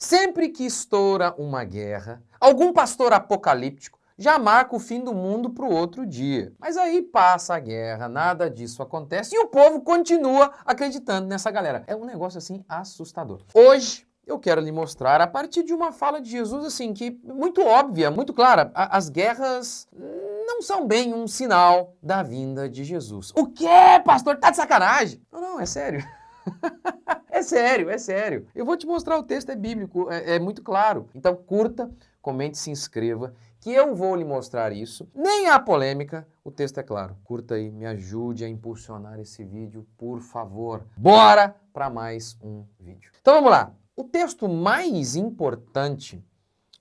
Sempre que estoura uma guerra, algum pastor apocalíptico já marca o fim do mundo para o outro dia. Mas aí passa a guerra, nada disso acontece e o povo continua acreditando nessa galera. É um negócio assim assustador. Hoje eu quero lhe mostrar, a partir de uma fala de Jesus assim, que muito óbvia, muito clara, as guerras não são bem um sinal da vinda de Jesus. O quê, pastor? Tá de sacanagem? Não, é sério. É sério, é sério. Eu vou te mostrar, o texto é bíblico, é muito claro. Então curta, comente, se inscreva, que eu vou lhe mostrar isso. Nem há polêmica, o texto é claro. Curta aí, me ajude a impulsionar esse vídeo, por favor. Bora para mais um vídeo. Então vamos lá. O texto mais importante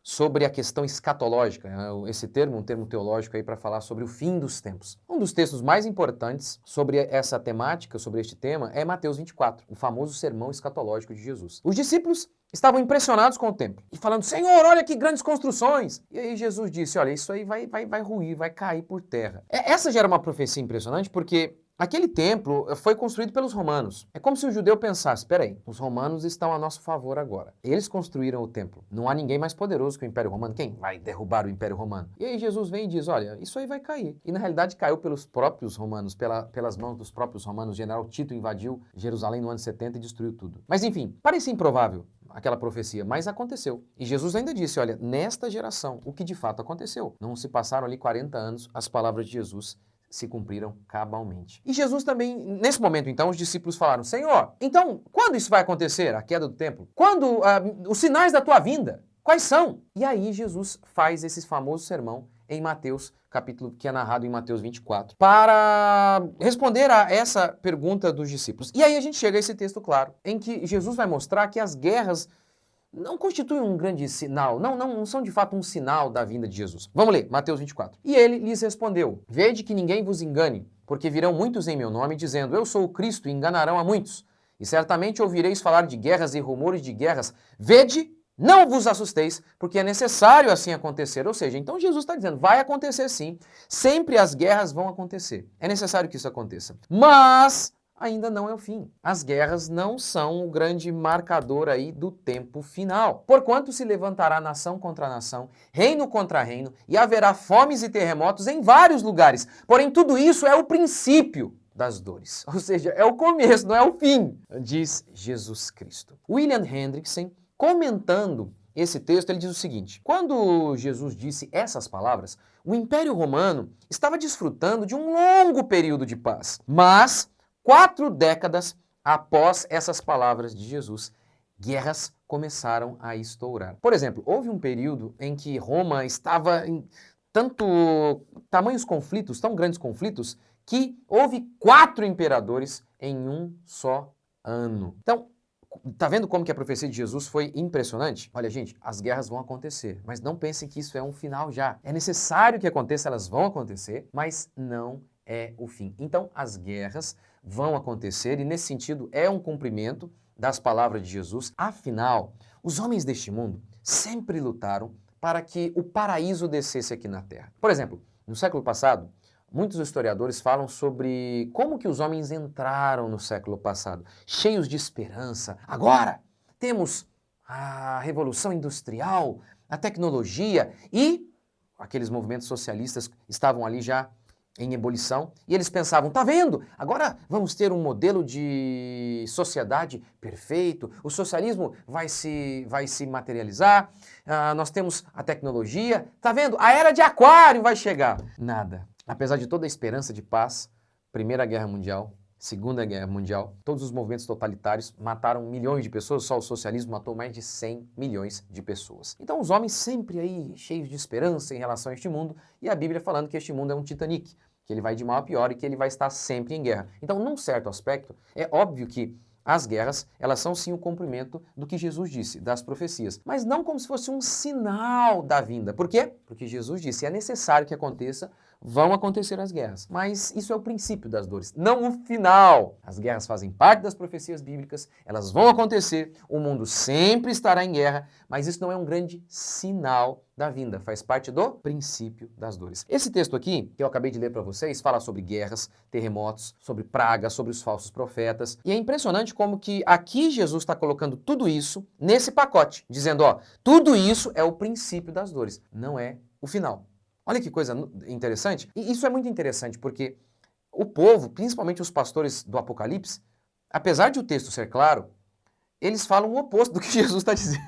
sobre a questão escatológica, esse termo, um termo teológico aí para falar sobre o fim dos tempos. Um dos textos mais importantes sobre essa temática, sobre este tema, é Mateus 24, o famoso sermão escatológico de Jesus. Os discípulos estavam impressionados com o templo e falando: Senhor, olha que grandes construções! E aí Jesus disse: olha, isso aí vai ruir, vai cair por terra. Essa já era uma profecia impressionante porque aquele templo foi construído pelos romanos. É como se o judeu pensasse: espera aí, os romanos estão a nosso favor agora. Eles construíram o templo. Não há ninguém mais poderoso que o Império Romano. Quem vai derrubar o Império Romano? E aí Jesus vem e diz: olha, isso aí vai cair. E na realidade caiu pelos próprios romanos, pelas mãos dos próprios romanos. O general Tito invadiu Jerusalém no ano 70 e destruiu tudo. Mas enfim, parecia improvável aquela profecia, mas aconteceu. E Jesus ainda disse: olha, nesta geração, o que de fato aconteceu. Não se passaram ali 40 anos, as palavras de Jesus se cumpriram cabalmente. E Jesus também, nesse momento então, os discípulos falaram: Senhor, então, quando isso vai acontecer, a queda do templo? Quando os sinais da tua vinda? Quais são? E aí Jesus faz esse famoso sermão em Mateus, capítulo que é narrado em Mateus 24, para responder a essa pergunta dos discípulos. E aí a gente chega a esse texto claro, em que Jesus vai mostrar que as guerras não constituem um grande sinal, não são de fato um sinal da vinda de Jesus. Vamos ler, Mateus 24. E ele lhes respondeu: vede que ninguém vos engane, porque virão muitos em meu nome, dizendo: eu sou o Cristo, e enganarão a muitos. E certamente ouvireis falar de guerras e rumores de guerras. Vede, não vos assusteis, porque é necessário assim acontecer. Ou seja, então Jesus está dizendo: vai acontecer sim, sempre as guerras vão acontecer. É necessário que isso aconteça. Mas ainda não é o fim. As guerras não são o grande marcador aí do tempo final. Porquanto se levantará nação contra nação, reino contra reino, e haverá fomes e terremotos em vários lugares. Porém, tudo isso é o princípio das dores. Ou seja, é o começo, não é o fim, diz Jesus Cristo. William Hendrickson, comentando esse texto, ele diz o seguinte: quando Jesus disse essas palavras, o Império Romano estava desfrutando de um longo período de paz. Mas 4 décadas após essas palavras de Jesus, guerras começaram a estourar. Por exemplo, houve um período em que Roma estava em tamanhos conflitos, tão grandes conflitos, que houve 4 imperadores em um só ano. Então, tá vendo como que a profecia de Jesus foi impressionante? Olha, gente, as guerras vão acontecer, mas não pensem que isso é um final já. É necessário que aconteça, elas vão acontecer, mas não é o fim. Então, as guerras vão acontecer e, nesse sentido, é um cumprimento das palavras de Jesus. Afinal, os homens deste mundo sempre lutaram para que o paraíso descesse aqui na Terra. Por exemplo, no século passado, muitos historiadores falam sobre como que os homens entraram no século passado, cheios de esperança. Agora temos a Revolução Industrial, a tecnologia e aqueles movimentos socialistas estavam ali já em ebulição, e eles pensavam: tá vendo? Agora vamos ter um modelo de sociedade perfeito, o socialismo vai se materializar, nós temos a tecnologia, tá vendo? A era de Aquário vai chegar. Nada. Apesar de toda a esperança de paz, Primeira Guerra Mundial, Segunda Guerra Mundial, todos os movimentos totalitários mataram milhões de pessoas, só o socialismo matou mais de 100 milhões de pessoas. Então os homens sempre aí cheios de esperança em relação a este mundo, e a Bíblia falando que este mundo é um Titanic, que ele vai de mal a pior e que ele vai estar sempre em guerra. Então, num certo aspecto, é óbvio que as guerras, elas são sim o cumprimento do que Jesus disse, das profecias, mas não como se fosse um sinal da vinda. Por quê? Porque Jesus disse: é necessário que aconteça, vão acontecer as guerras. Mas isso é o princípio das dores, não o final. As guerras fazem parte das profecias bíblicas, elas vão acontecer, o mundo sempre estará em guerra, mas isso não é um grande sinal da vinda, faz parte do princípio das dores. Esse texto aqui, que eu acabei de ler para vocês, fala sobre guerras, terremotos, sobre pragas, sobre os falsos profetas. E é impressionante como que aqui Jesus está colocando tudo isso nesse pacote, dizendo, ó, tudo isso é o princípio das dores, não é o final. Olha que coisa interessante. E isso é muito interessante porque o povo, principalmente os pastores do Apocalipse, apesar de o texto ser claro, eles falam o oposto do que Jesus está dizendo.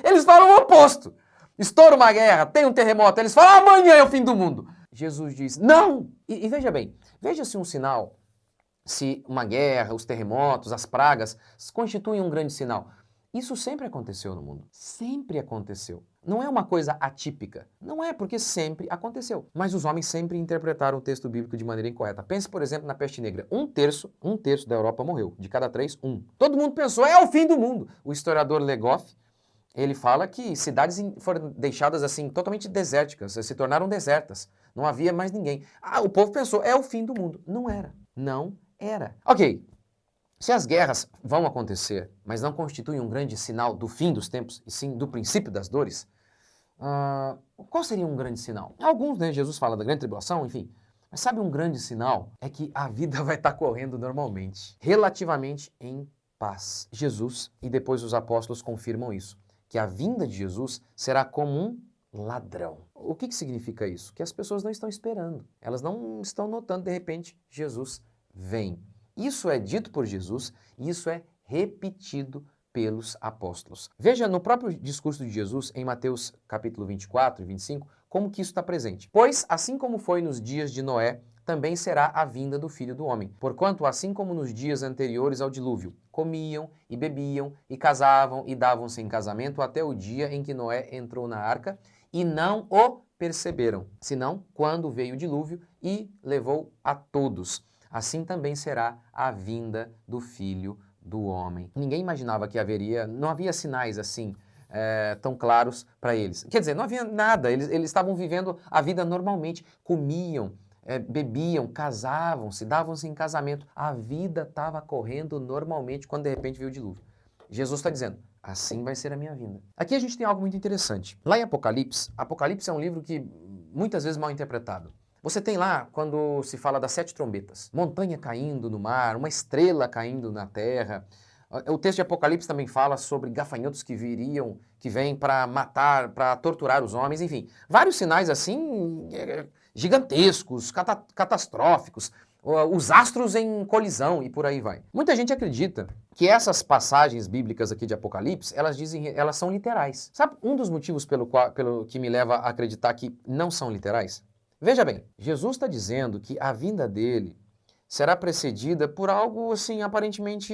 Eles falam o oposto. Estoura uma guerra, tem um terremoto, eles falam amanhã é o fim do mundo. Jesus diz, não! E veja bem, veja se um sinal, se uma guerra, os terremotos, as pragas constituem um grande sinal. Isso sempre aconteceu no mundo. Sempre aconteceu. Não é uma coisa atípica. Não é, porque sempre aconteceu. Mas os homens sempre interpretaram o texto bíblico de maneira incorreta. Pense, por exemplo, na peste negra. Um terço da Europa morreu. De cada 3, 1. Todo mundo pensou, é o fim do mundo. O historiador Le Goff, ele fala que cidades foram deixadas assim, totalmente desérticas, se tornaram desertas. Não havia mais ninguém. O povo pensou, é o fim do mundo. Não era. Não era. Ok. Se as guerras vão acontecer, mas não constituem um grande sinal do fim dos tempos, e sim do princípio das dores, qual seria um grande sinal? Alguns, né? Jesus fala da grande tribulação, enfim. Mas sabe um grande sinal? É que a vida vai estar correndo normalmente, relativamente em paz. Jesus e depois os apóstolos confirmam isso, que a vinda de Jesus será como um ladrão. O que significa isso? Que as pessoas não estão esperando, elas não estão notando, de repente, Jesus vem. Isso é dito por Jesus e isso é repetido pelos apóstolos. Veja no próprio discurso de Jesus, em Mateus capítulo 24 e 25, como que isso está presente. Pois, assim como foi nos dias de Noé, também será a vinda do Filho do Homem. Porquanto, assim como nos dias anteriores ao dilúvio, comiam e bebiam e casavam e davam-se em casamento até o dia em que Noé entrou na arca e não o perceberam, senão quando veio o dilúvio e levou a todos. Assim também será a vinda do Filho do Homem. Ninguém imaginava que não havia sinais assim tão claros para eles. Quer dizer, não havia nada, eles estavam vivendo a vida normalmente, comiam, bebiam, casavam-se, davam-se em casamento. A vida estava correndo normalmente quando de repente veio o dilúvio. Jesus está dizendo, assim vai ser a minha vinda. Aqui a gente tem algo muito interessante. Lá em Apocalipse é um livro que muitas vezes mal interpretado. Você tem lá, quando se fala das 7 trombetas, montanha caindo no mar, uma estrela caindo na terra. O texto de Apocalipse também fala sobre gafanhotos que vêm para matar, para torturar os homens, enfim. Vários sinais assim, gigantescos, catastróficos, os astros em colisão e por aí vai. Muita gente acredita que essas passagens bíblicas aqui de Apocalipse, elas são literais. Sabe um dos motivos pelo que me leva a acreditar que não são literais? Veja bem, Jesus está dizendo que a vinda dele será precedida por algo assim, aparentemente...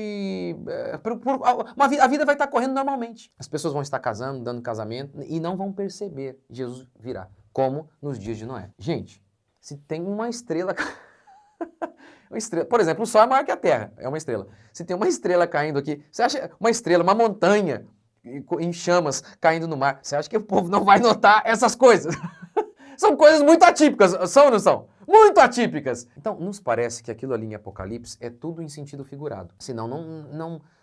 a vida vai estar correndo normalmente. As pessoas vão estar casando, dando casamento e não vão perceber Jesus virá, como nos dias de Noé. Gente, se tem uma estrela... Por exemplo, o Sol é maior que a Terra, é uma estrela. Se tem uma estrela caindo aqui, você acha uma estrela, uma montanha em chamas caindo no mar, você acha que o povo não vai notar essas coisas? São coisas muito atípicas, são ou não são? Muito atípicas. Então, nos parece que aquilo ali em Apocalipse é tudo em sentido figurado. Senão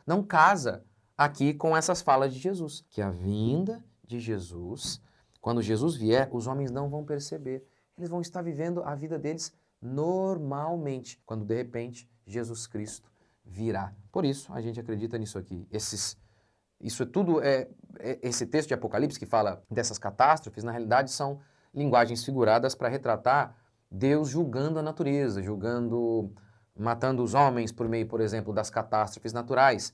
não casa aqui com essas falas de Jesus. Que a vinda de Jesus, quando Jesus vier, os homens não vão perceber. Eles vão estar vivendo a vida deles normalmente, quando de repente Jesus Cristo virá. Por isso, a gente acredita nisso aqui. Isso é tudo, esse texto de Apocalipse que fala dessas catástrofes, na realidade são linguagens figuradas para retratar Deus julgando a natureza, matando os homens por meio, por exemplo, das catástrofes naturais,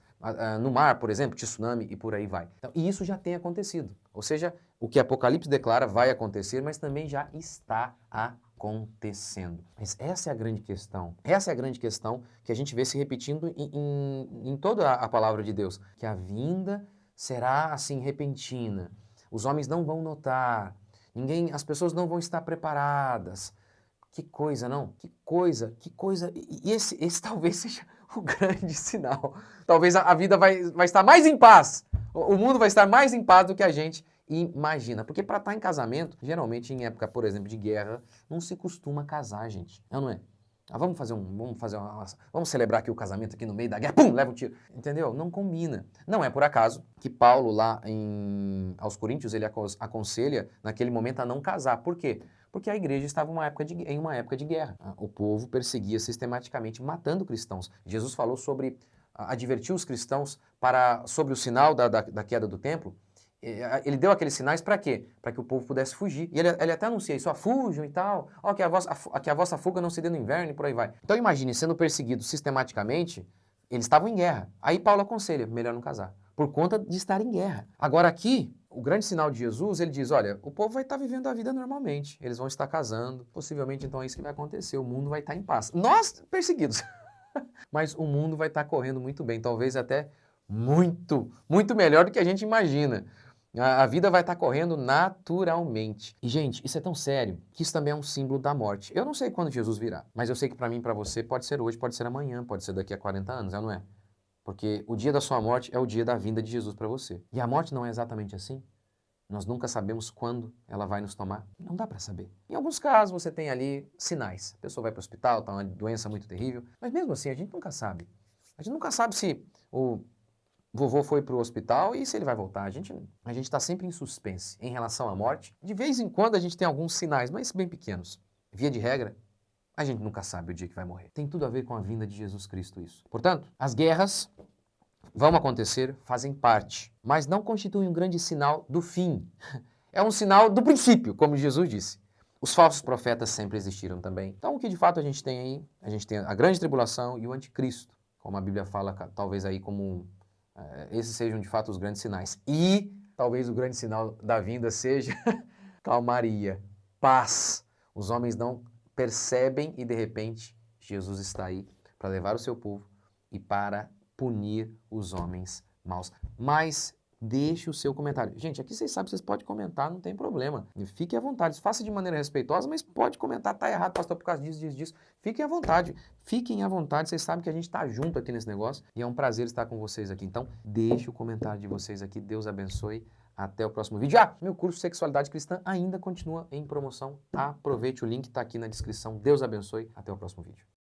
no mar, por exemplo, tsunami e por aí vai. Então, e isso já tem acontecido. Ou seja, o que Apocalipse declara vai acontecer, mas também já está acontecendo. Mas essa é a grande questão. Essa é a grande questão que a gente vê se repetindo em toda a palavra de Deus. Que a vinda será assim repentina. Os homens não vão notar. As pessoas não vão estar preparadas. Que coisa, não? Que coisa. E esse talvez seja o grande sinal. Talvez a vida vai estar mais em paz. O mundo vai estar mais em paz do que a gente imagina. Porque para estar em casamento, geralmente em época, por exemplo, de guerra, não se costuma casar, gente. Não é? Ah, vamos celebrar aqui o casamento aqui no meio da guerra, pum, leva um tiro. Entendeu? Não combina. Não é por acaso que Paulo lá aos Coríntios, ele aconselha naquele momento a não casar. Por quê? Porque a igreja estava em uma época de guerra. O povo perseguia sistematicamente, matando cristãos. Jesus falou sobre advertir os cristãos sobre o sinal da queda do templo. Ele deu aqueles sinais para quê? Para que o povo pudesse fugir. E ele até anuncia isso, fujam e tal, que a vossa fuga não se dê no inverno e por aí vai. Então imagine, sendo perseguidos sistematicamente, eles estavam em guerra. Aí Paulo aconselha, melhor não casar, por conta de estar em guerra. Agora aqui, o grande sinal de Jesus, ele diz, olha, o povo vai estar vivendo a vida normalmente, eles vão estar casando, possivelmente então é isso que vai acontecer, o mundo vai estar em paz. Nós perseguidos, mas o mundo vai estar correndo muito bem, talvez até muito, muito melhor do que a gente imagina. A vida vai estar correndo naturalmente. E, gente, isso é tão sério que isso também é um símbolo da morte. Eu não sei quando Jesus virá, mas eu sei que para mim e para você pode ser hoje, pode ser amanhã, pode ser daqui a 40 anos, não é? Porque o dia da sua morte é o dia da vinda de Jesus para você. E a morte não é exatamente assim? Nós nunca sabemos quando ela vai nos tomar. Não dá para saber. Em alguns casos você tem ali sinais. A pessoa vai para o hospital, está uma doença muito terrível, mas mesmo assim a gente nunca sabe. A gente nunca sabe se o vovô foi para o hospital e se ele vai voltar. A gente está sempre em suspense em relação à morte. De vez em quando a gente tem alguns sinais, mas bem pequenos. Via de regra, a gente nunca sabe o dia que vai morrer. Tem tudo a ver com a vinda de Jesus Cristo isso. Portanto, as guerras vão acontecer, fazem parte, mas não constituem um grande sinal do fim. É um sinal do princípio, como Jesus disse. Os falsos profetas sempre existiram também. Então, o que de fato a gente tem aí? A gente tem a grande tribulação e o anticristo, como a Bíblia fala, talvez aí como esses sejam de fato os grandes sinais. E talvez o grande sinal da vinda seja calmaria, paz. Os homens não percebem e de repente Jesus está aí para levar o seu povo e para punir os homens maus. Mas deixe o seu comentário. Gente, aqui vocês sabem, vocês podem comentar, não tem problema. Fiquem à vontade, faça de maneira respeitosa, mas pode comentar, tá errado, pastor, por causa disso. Fiquem à vontade, vocês sabem que a gente tá junto aqui nesse negócio e é um prazer estar com vocês aqui. Então, deixe o comentário de vocês aqui, Deus abençoe, até o próximo vídeo. Meu curso Sexualidade Cristã ainda continua em promoção, aproveite o link, tá aqui na descrição. Deus abençoe, até o próximo vídeo.